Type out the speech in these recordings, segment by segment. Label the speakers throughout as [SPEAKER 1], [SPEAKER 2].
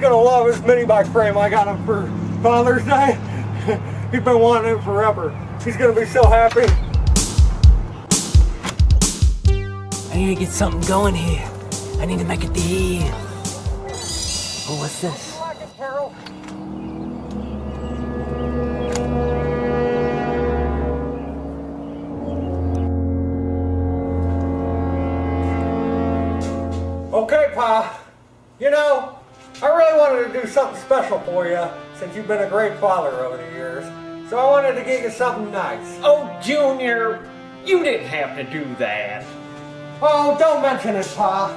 [SPEAKER 1] gonna love this mini bike frame I got him for Father's Day. He's been wanting it forever. He's gonna be so happy.
[SPEAKER 2] I need to get something going here. I need to make a deal. Oh, what's this?
[SPEAKER 1] You like it, Taryl? Okay, Pa. You know, I really wanted to do something special for you since you've been a great father over the years. So I wanted to get you something nice.
[SPEAKER 3] Oh, Junior, you didn't have to do that.
[SPEAKER 1] Oh, don't mention it, Pa.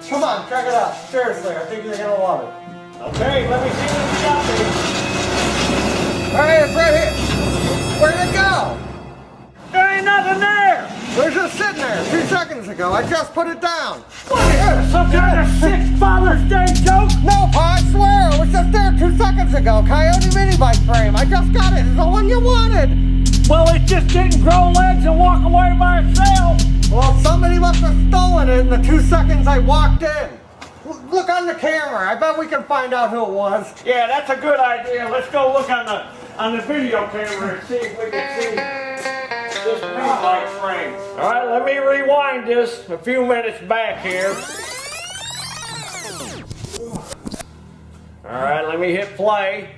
[SPEAKER 1] Come on, check it out. Seriously, I think you're gonna love it.
[SPEAKER 3] Okay, let me see what you got me.
[SPEAKER 1] Alright, it's right here. Where'd it go?
[SPEAKER 3] There ain't nothing there.
[SPEAKER 1] It was just sitting there 2 seconds ago. I just put it down.
[SPEAKER 3] What is this, some kind of sick Father's Day joke?
[SPEAKER 1] No, Pa, I swear. It was just there 2 seconds ago. Coyote mini bike frame. I just got it. It's the one you wanted.
[SPEAKER 3] Well, it just didn't grow legs and walk away by itself.
[SPEAKER 1] Well, somebody must have stolen it in the 2 seconds I walked in. Look on the camera. I bet we can find out who it was.
[SPEAKER 3] Yeah, that's a good idea. Let's go look on the video camera and see if we can see this mini bike frame. All right, let me rewind this a few minutes back here. All right, let me hit play.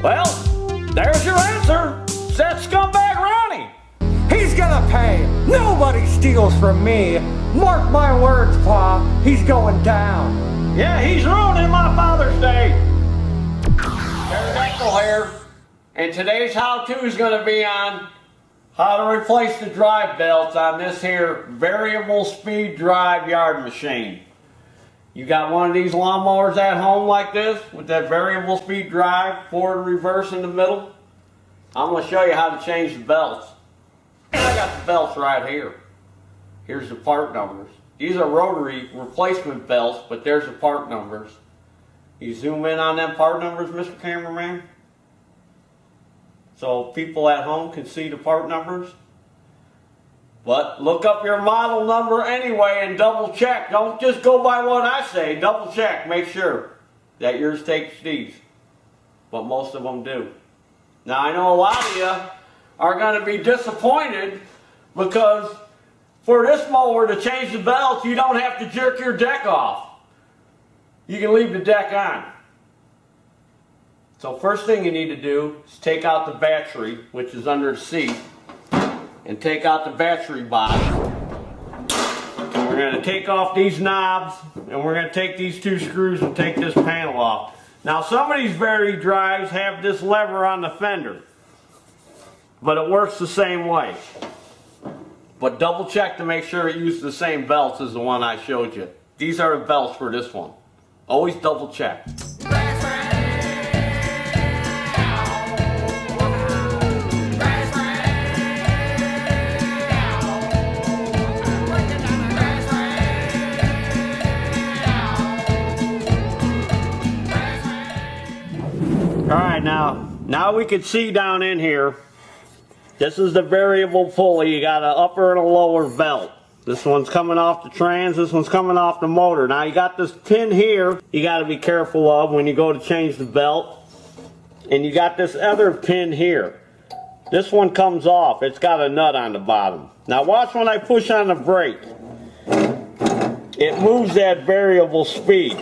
[SPEAKER 3] Well, there's your answer. It's that scumbag Ronnie.
[SPEAKER 1] He's gonna pay. Nobody steals from me. Mark my words, Pa. He's going down.
[SPEAKER 3] Yeah, he's ruining my Father's Day. Pterodactyl here. And today's how-to is going to be on how to replace the drive belts on this here variable speed drive yard machine. You got one of these lawnmowers at home like this with that variable speed drive, forward and reverse in the middle? I'm going to show you how to change the belts. I got the belts right here. Here's the part numbers. These are rotary replacement belts, but there's the part numbers. You zoom in on them part numbers, Mr. Cameraman, so people at home can see the part numbers. But look up your model number anyway and double check. Don't just go by what I say. Double check. Make sure that yours takes these. But most of them do. Now I know a lot of you are going to be disappointed because for this mower to change the belts, you don't have to jerk your deck off. You can leave the deck on. So first thing you need to do is take out the battery, which is under the seat, and take out the battery box. And we're going to take off these knobs, and we're going to take these 2 screws and take this panel off. Now some of these varied drives have this lever on the fender, but it works the same way. But double check to make sure it uses the same belts as the one I showed you. These are the belts for this one. Always double check. Alright, now we can see down in here. This is the variable pulley. You got an upper and a lower belt. This one's coming off the trans, this one's coming off the motor. Now you got this pin here you got to be careful of when you go to change the belt. And you got this other pin here. This one comes off. It's got a nut on the bottom. Now watch when I push on the brake. It moves that variable speed.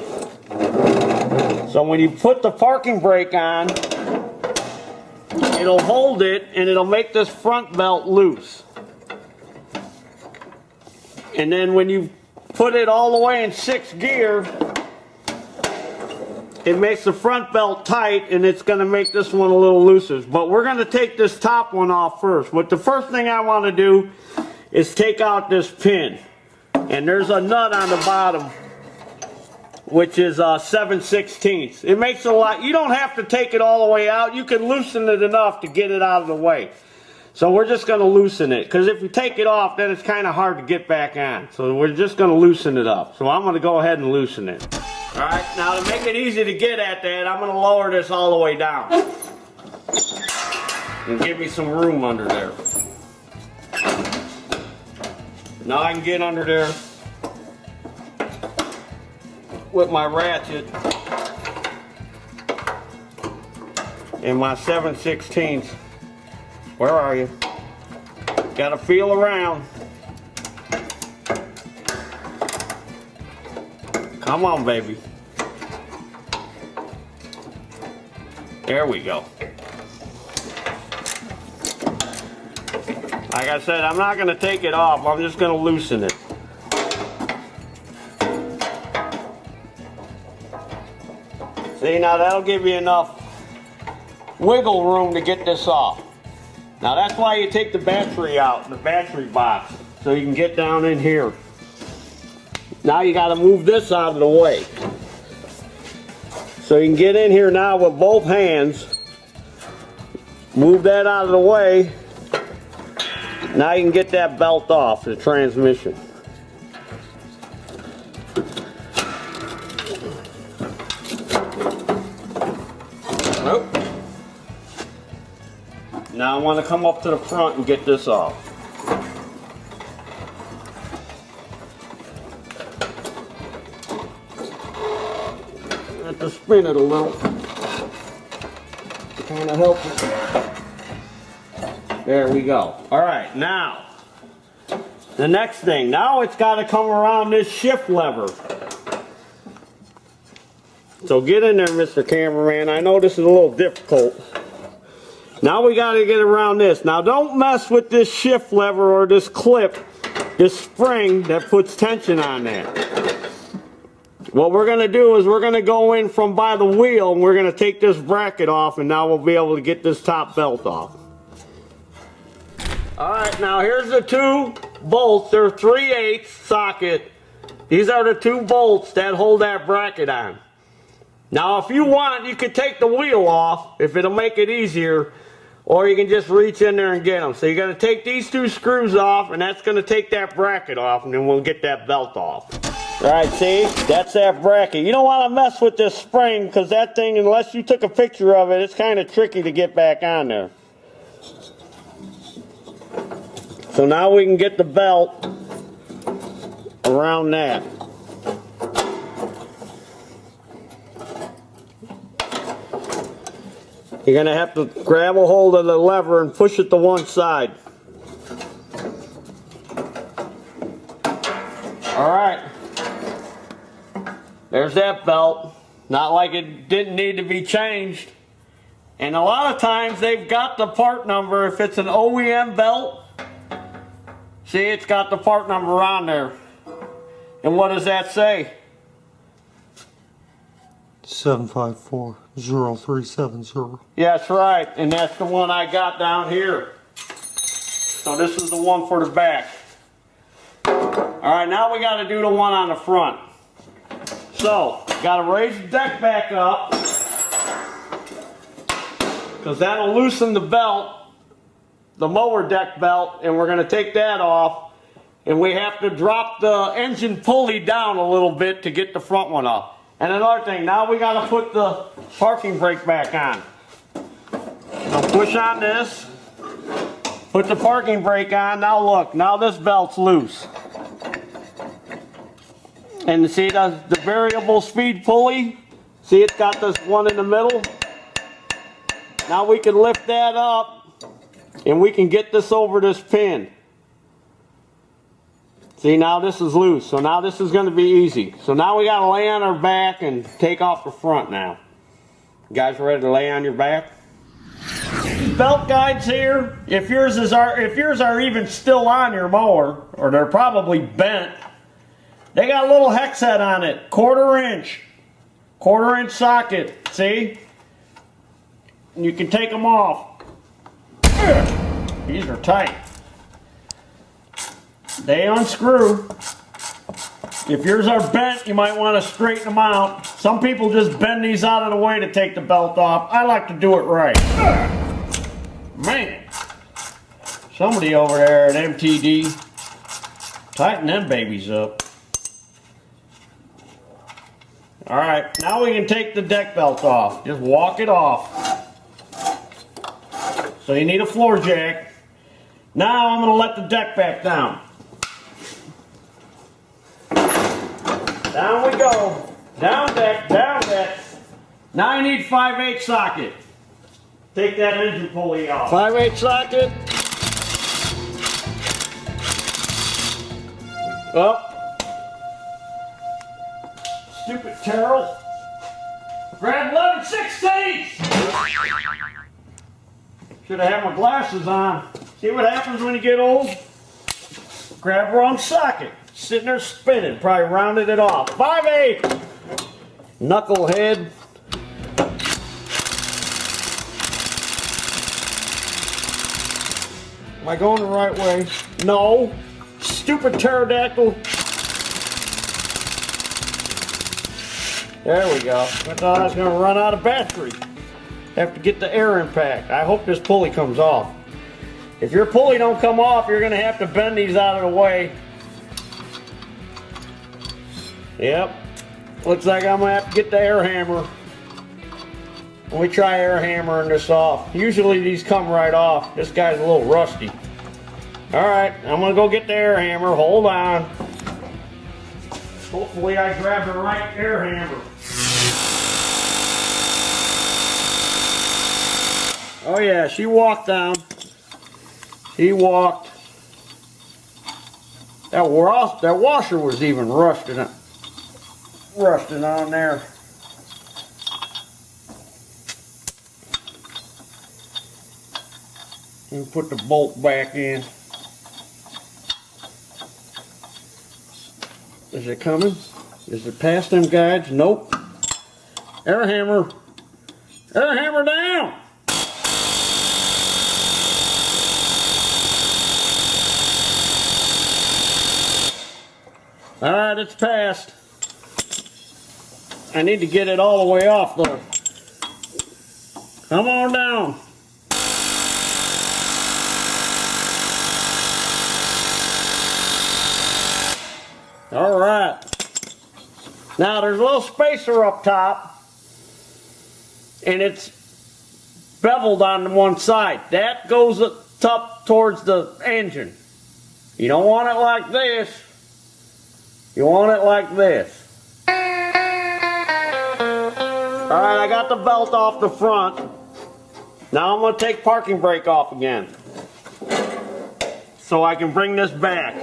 [SPEAKER 3] So when you put the parking brake on, it'll hold it and it'll make this front belt loose. And then when you put it all the way in 6th gear, it makes the front belt tight and it's going to make this one a little looser. But we're going to take this top one off first. But the first thing I want to do is take out this pin. And there's a nut on the bottom, which is 7/16. It makes it a lot. You don't have to take it all the way out. You can loosen it enough to get it out of the way. So we're just going to loosen it, because if you take it off, then it's kind of hard to get back on. So we're just going to loosen it up. So I'm going to go ahead and loosen it. Alright, now to make it easy to get at that, I'm going to lower this all the way down. And give me some room under there. Now I can get under there with my ratchet and my 7/16. Where are you? Gotta feel around. Come on, baby. There we go. Like I said, I'm not gonna take it off. I'm just gonna loosen it. See, now that'll give you enough wiggle room to get this off. Now that's why you take the battery out, the battery box, so you can get down in here. Now you got to move this out of the way. So you can get in here now with both hands. Move that out of the way. Now you can get that belt off the transmission. Nope. Now I want to come up to the front and get this off. I have to spin it a little to kind of help it. There we go. All right, now the next thing. Now it's got to come around this shift lever. So get in there, Mr. Cameraman. I know this is a little difficult. Now we got to get around this. Now don't mess with this shift lever or this clip, this spring that puts tension on that. What we're going to do is we're going to go in from by the wheel and we're going to take this bracket off, and now we'll be able to get this top belt off. Alright, now here's the two bolts. They're 3/8 socket. These are the two bolts that hold that bracket on. Now if you want, you could take the wheel off if it'll make it easier, or you can just reach in there and get them. So you're going to take these two screws off, and that's going to take that bracket off, and then we'll get that belt off. Alright, see? That's that bracket. You don't want to mess with this spring, because that thing, unless you took a picture of it, it's kind of tricky to get back on there. So now we can get the belt around that. You're going to have to grab a hold of the lever and push it to one side. Alright. There's that belt. Not like it didn't need to be changed. And a lot of times they've got the part number. If it's an OEM belt, see, it's got the part number on there. And what does that say?
[SPEAKER 4] 7540370.
[SPEAKER 3] Yeah, that's right. And that's the one I got down here. So this is the one for the back. Alright, now we got to do the one on the front. So, got to raise the deck back up, because that'll loosen the belt, the mower deck belt, and we're going to take that off. And we have to drop the engine pulley down a little bit to get the front one off. And another thing, now we got to put the parking brake back on. So push on this, put the parking brake on. Now look, now this belt's loose. And see the variable speed pulley? See, it's got this one in the middle. Now we can lift that up and we can get this over this pin. See, now this is loose, so now this is going to be easy. So now we got to lay on our back and take off the front now. You guys ready to lay on your back? Belt guides here, if yours are even still on your mower, or they're probably bent, they got a little hex head on it, quarter inch socket, see? And you can take them off. These are tight. They unscrew. If yours are bent, you might want to straighten them out. Some people just bend these out of the way to take the belt off. I like to do it right. Man, somebody over there at MTD, tighten them babies up. Alright, now we can take the deck belt off. Just walk it off. So you need a floor jack. Now I'm going to let the deck back down. Down we go. Down deck, down deck. Now I need 5/8 socket. Take that engine pulley off. 5/8 socket. Up. Stupid Taryl. Grab 11/16. Should have had my glasses on. See what happens when you get old? Grab wrong socket. Sitting there spinning. Probably rounded it off. 5/8. Knucklehead. Am I going the right way? No. Stupid pterodactyl. There we go. I thought I was going to run out of battery. Have to get the air impact. I hope this pulley comes off. If your pulley don't come off, you're going to have to bend these out of the way. Yep. Looks like I'm going to have to get the air hammer. Let me try air hammering this off. Usually these come right off. This guy's a little rusty. Alright, I'm going to go get the air hammer. Hold on. Hopefully I grab the right air hammer. Oh yeah, she walked down. She walked. That washer was even rusted on there. And put the bolt back in. Is it coming? Is it past them guides? Nope. Air hammer. Air hammer down. Alright, it's passed. I need to get it all the way off though. Come on down. Alright. Now there's a little spacer up top. And it's beveled on one side. That goes up towards the engine. You don't want it like this. You want it like this. Alright, I got the belt off the front. Now I'm going to take parking brake off again. So I can bring this back.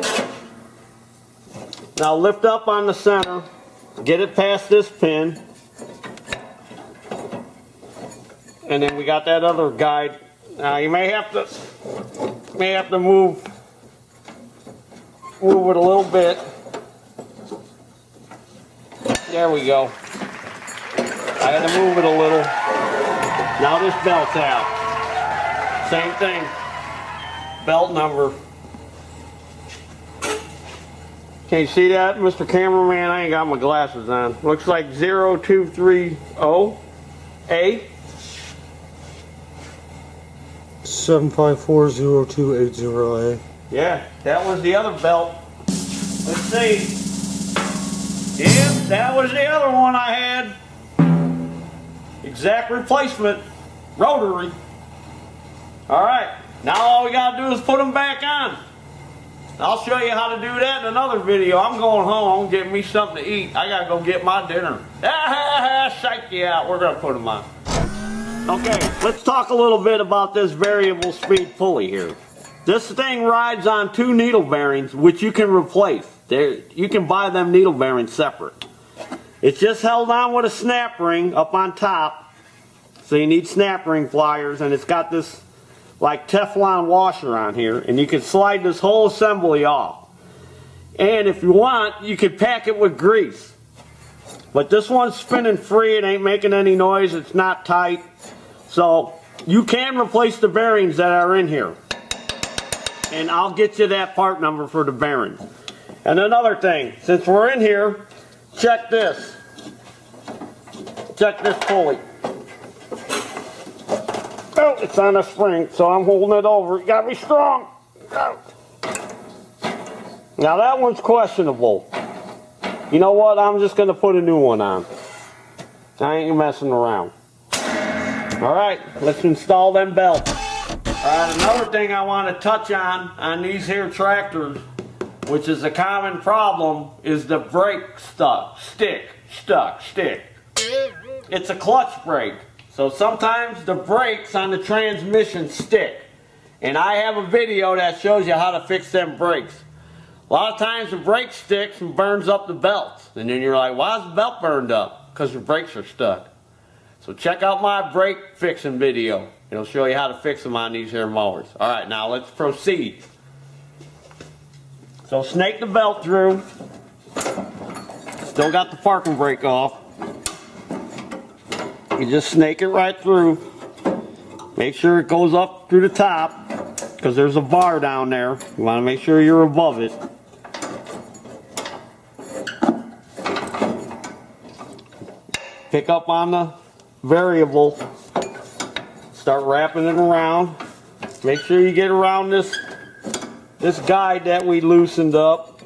[SPEAKER 3] Now lift up on the center. Get it past this pin. And then we got that other guide. Now you may have to move it a little bit. There we go. I had to move it a little. Now this belt's out. Same thing. Belt number. Can you see that, Mr. Cameraman? I ain't got my glasses on. Looks like 0230A.
[SPEAKER 4] 7540280A.
[SPEAKER 3] Yeah, that was the other belt. Let's see. Yep, that was the other one I had. Exact replacement. Rotary. Alright, now all we gotta do is put them back on. I'll show you how to do that in another video. I'm going home, getting me something to eat. I gotta go get my dinner. Psych you out, we're gonna put them on. Okay, let's talk a little bit about this variable speed pulley here. This thing rides on 2 needle bearings, which you can replace. You can buy them needle bearings separate. It's just held on with a snap ring up on top. So you need snap ring pliers, and it's got this like Teflon washer on here, and you can slide this whole assembly off. And if you want, you can pack it with grease. But this one's spinning free, it ain't making any noise, it's not tight. So you can replace the bearings that are in here. And I'll get you that part number for the bearings. And another thing, since we're in here, check this. Check this pulley. Oh, it's on a spring, so I'm holding it over. You gotta be strong. Oh. Now that one's questionable. You know what? I'm just gonna put a new one on. I ain't messing around. Alright, let's install them belts. Alright, another thing I want to touch on these here tractors which is a common problem, is the brake stick. It's a clutch brake. So sometimes the brakes on the transmission stick. And I have a video that shows you how to fix them brakes. A lot of times the brake sticks and burns up the belts. And then you're like, why is the belt burned up? Because the brakes are stuck. So check out my brake fixing video. It'll show you how to fix them on these here mowers. Alright, now let's proceed. So snake the belt through. Still got the parking brake off. You just snake it right through. Make sure it goes up through the top, because there's a bar down there. You want to make sure you're above it. Pick up on the variable. Start wrapping it around. Make sure you get around this guide that we loosened up.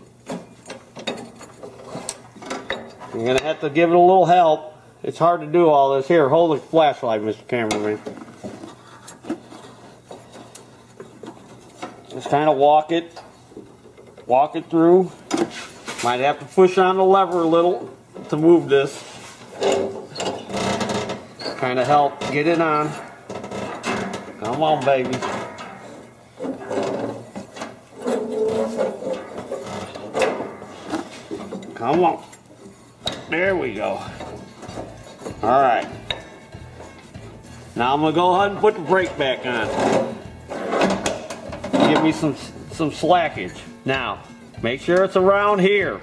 [SPEAKER 3] You're going to have to give it a little help. It's hard to do all this. Here, hold the flashlight, Mr. Cameraman. Just kind of walk it through. Might have to push on the lever a little to move this. Kind of help get it on. Come on, baby. Come on. There we go. Alright. Now I'm going to go ahead and put the brake back on. Give me some slackage. Now, make sure it's around here.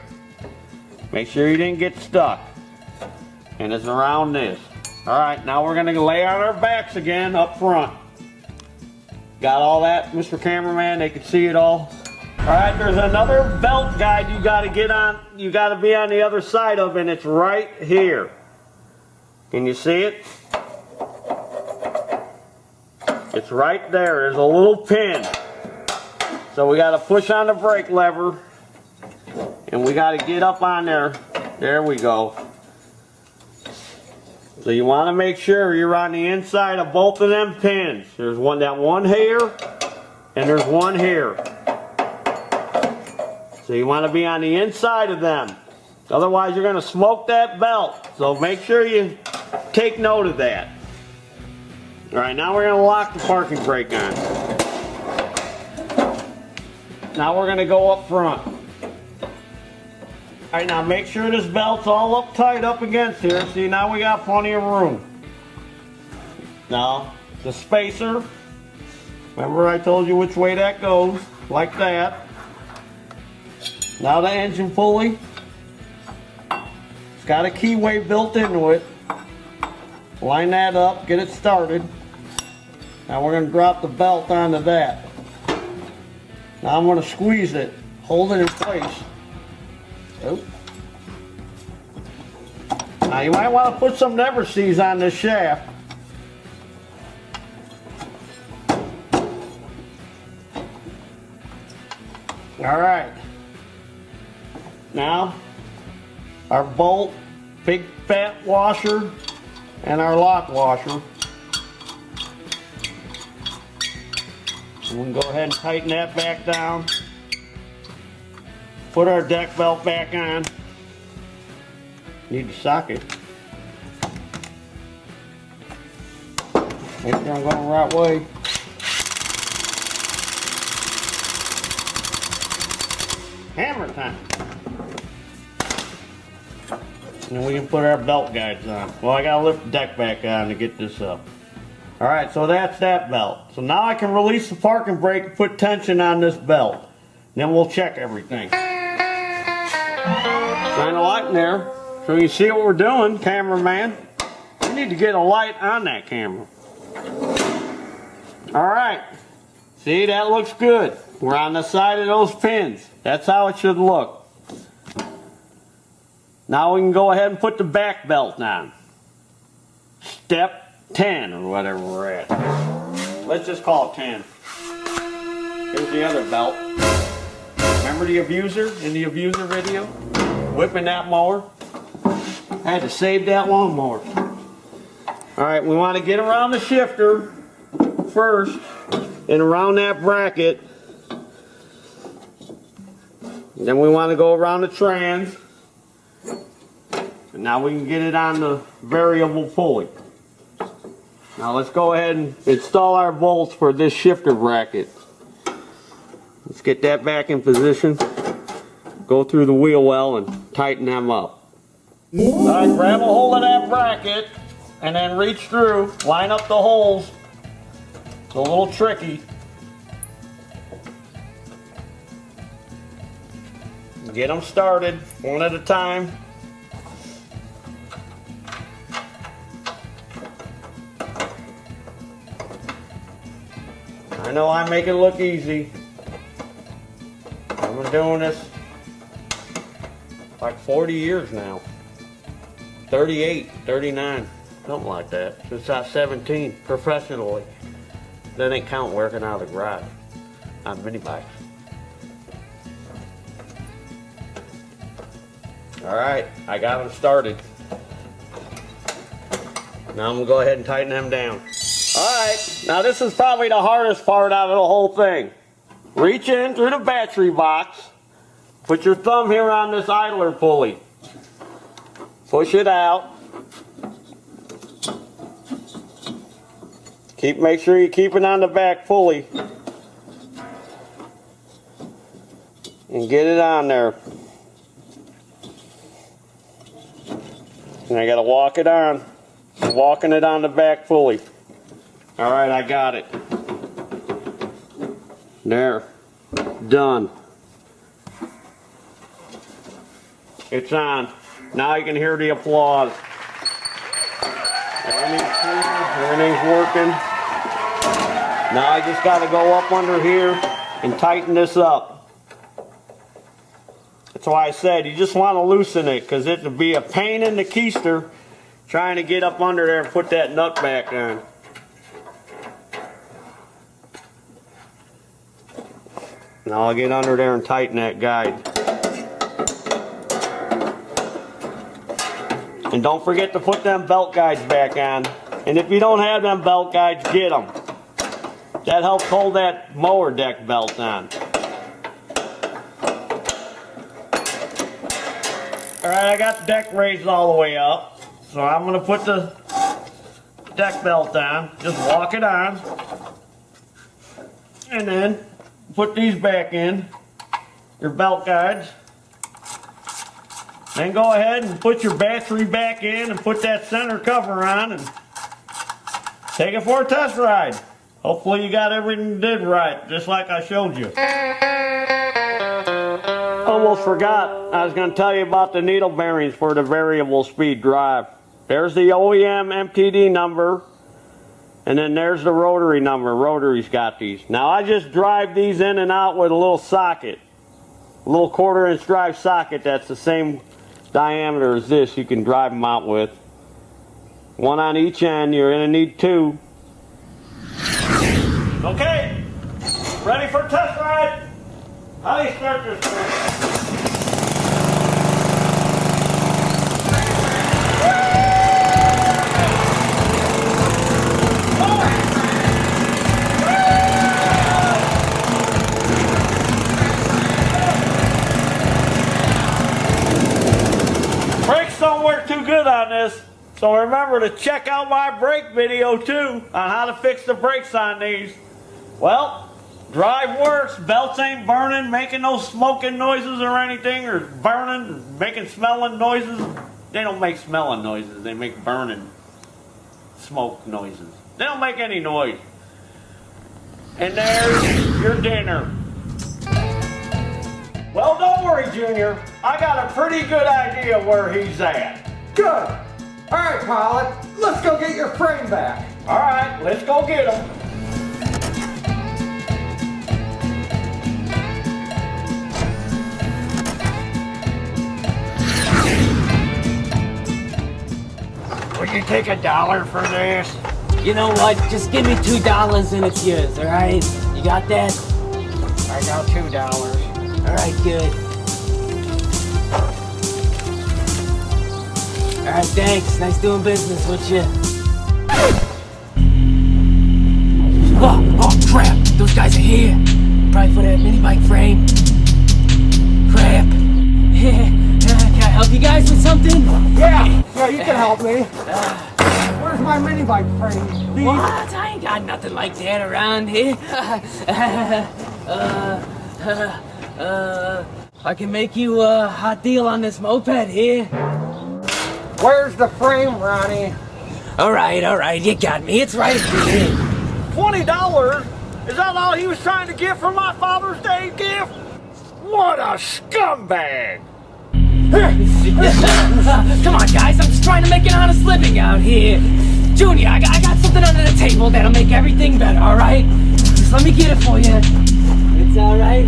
[SPEAKER 3] Make sure you didn't get stuck. And it's around this. Alright, now we're going to lay on our backs again up front. Got all that, Mr. Cameraman? They can see it all. Alright, there's another belt guide you got to get on. You got to be on the other side of, and it's right here. Can you see it? It's right there. There's a little pin. So we got to push on the brake lever. And we got to get up on there. There we go. So you want to make sure you're on the inside of both of them pins. There's that one here. And there's one here. So you want to be on the inside of them. Otherwise you're going to smoke that belt. So make sure you take note of that. Alright, now we're going to lock the parking brake on. Now we're going to go up front. Alright, now make sure this belt's all up tight up against here. See, now we got plenty of room. Now, the spacer. Remember I told you which way that goes. Like that. Now the engine pulley. It's got a keyway built into it. Line that up, get it started. Now we're going to drop the belt onto that. Now I'm going to squeeze it, hold it in place. Oh. Now you might want to put some never sees on this shaft. Alright. Now our bolt, big fat washer, and our lock washer. And we can go ahead and tighten that back down. Put our deck belt back on. Need the socket. Make sure I'm going the right way. Hammer time. And then we can put our belt guides on. Well, I gotta lift the deck back on to get this up. Alright, so that's that belt. So now I can release the parking brake and put tension on this belt. Then we'll check everything. Shine a light in there so you see what we're doing, cameraman. We need to get a light on that camera. Alright. See, that looks good. We're on the side of those pins. That's how it should look. Now we can go ahead and put the back belt on. Step 10 or whatever we're at. Let's just call it 10. Here's the other belt. Remember the abuser in the abuser video? Whipping that mower? I had to save that lawnmower. Alright, we want to get around the shifter first and around that bracket. Then we want to go around the trans. And now we can get it on the variable pulley. Now let's go ahead and install our bolts for this shifter bracket. Let's get that back in position. Go through the wheel well and tighten them up. Alright, grab a hold of that bracket and then reach through, line up the holes. It's a little tricky. Get them started one at a time. I know I make it look easy. I've been doing this like 40 years now. 38, 39, something like that. Since I was 17, professionally. That ain't count working out of the garage on mini bikes. Alright, I got them started. Now I'm going to go ahead and tighten them down. Alright, now this is probably the hardest part out of the whole thing. Reach in through the battery box. Put your thumb here on this idler pulley. Push it out. Make sure you keep it on the back pulley. And get it on there. And I gotta walk it on. I'm walking it on the back pulley. Alright, I got it. There. Done. It's on. Now you can hear the applause. Everything's working. Now I just got to go up under here and tighten this up. That's why I said you just want to loosen it, because it would be a pain in the keister trying to get up under there and put that nut back on. Now I'll get under there and tighten that guide. And don't forget to put them belt guides back on. And if you don't have them belt guides, get them. That helps hold that mower deck belt on. Alright, I got the deck raised all the way up. So I'm going to put the deck belt on. Just walk it on. And then put these back in. Your belt guides. Then go ahead and put your battery back in and put that center cover on and take it for a test ride. Hopefully you got everything did right, just like I showed you. Almost forgot, I was going to tell you about the needle bearings for the variable speed drive. There's the OEM MTD number, and then there's the rotary number. Rotary's got these. Now I just drive these in and out with a little socket. A little 1/4 inch drive socket that's the same diameter as this. You can drive them out with. One on each end. You're going to need 2. Okay, ready for a test ride? How do you start this thing? Brakes don't work too good on this, so remember to check out my brake video too on how to fix the brakes on these. Well, drive works, belts ain't burning, making no smoking noises or anything, or burning, making smelling noises. They don't make smelling noises, they make burning smoke noises. They don't make any noise. And there's your dinner. Well, don't worry, Junior. I got a pretty good idea where he's at.
[SPEAKER 1] Good. Alright, pilot, let's go get your frame back.
[SPEAKER 3] Alright, let's go get him. Would you take $1 for this?
[SPEAKER 2] You know what? Just give me $2 and it's yours, alright? You got that?
[SPEAKER 3] I got $2.
[SPEAKER 2] Alright, good. Alright, thanks. Nice doing business with you. Oh, crap! Those guys are here. Probably for that mini bike frame. Crap. crap. Can I help you guys with something?
[SPEAKER 1] Yeah, you can help me. Where's my mini bike frame? Steve?
[SPEAKER 2] What? I ain't got nothing like that around here. I can make you a hot deal on this moped here.
[SPEAKER 1] Where's the frame, Ronnie?
[SPEAKER 2] All right, you got me. It's right here.
[SPEAKER 3] $20? Is that all he was trying to get for my Father's Day gift? What a scumbag!
[SPEAKER 2] Come on, guys. I'm just trying to make an honest living out here. Junior, I got something under the table that'll make everything better, all right? Just let me get it for you. It's all right.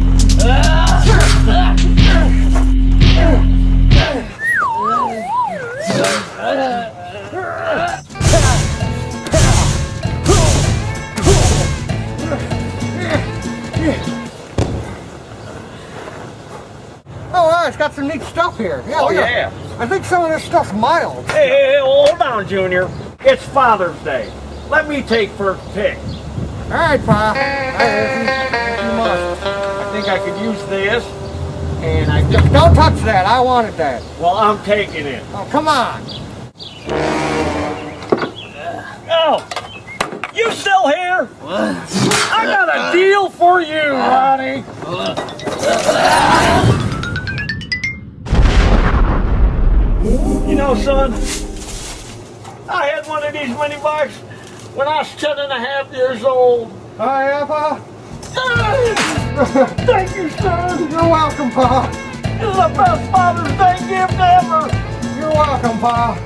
[SPEAKER 1] Oh, wow, it's got some neat stuff here.
[SPEAKER 3] Oh,
[SPEAKER 1] look.
[SPEAKER 3] yeah.
[SPEAKER 1] I think some of this stuff's mild.
[SPEAKER 3] Hey, hold on, Junior. It's Father's Day. Let me take first pick.
[SPEAKER 1] All right, Pa. You must.
[SPEAKER 3] I think I could use this, and I
[SPEAKER 1] Just don't touch that. I wanted that.
[SPEAKER 3] well, I'm taking it.
[SPEAKER 1] Oh, come on.
[SPEAKER 3] Oh, you still here? I got a deal for you, Ronnie. You know, son, I had one of these mini bikes when I was 10.5 years old.
[SPEAKER 1] Oh, yeah, Pa?
[SPEAKER 3] Thank you, son.
[SPEAKER 1] You're welcome, Pa.
[SPEAKER 3] This is the best Father's Day gift ever.
[SPEAKER 1] You're welcome, Pa.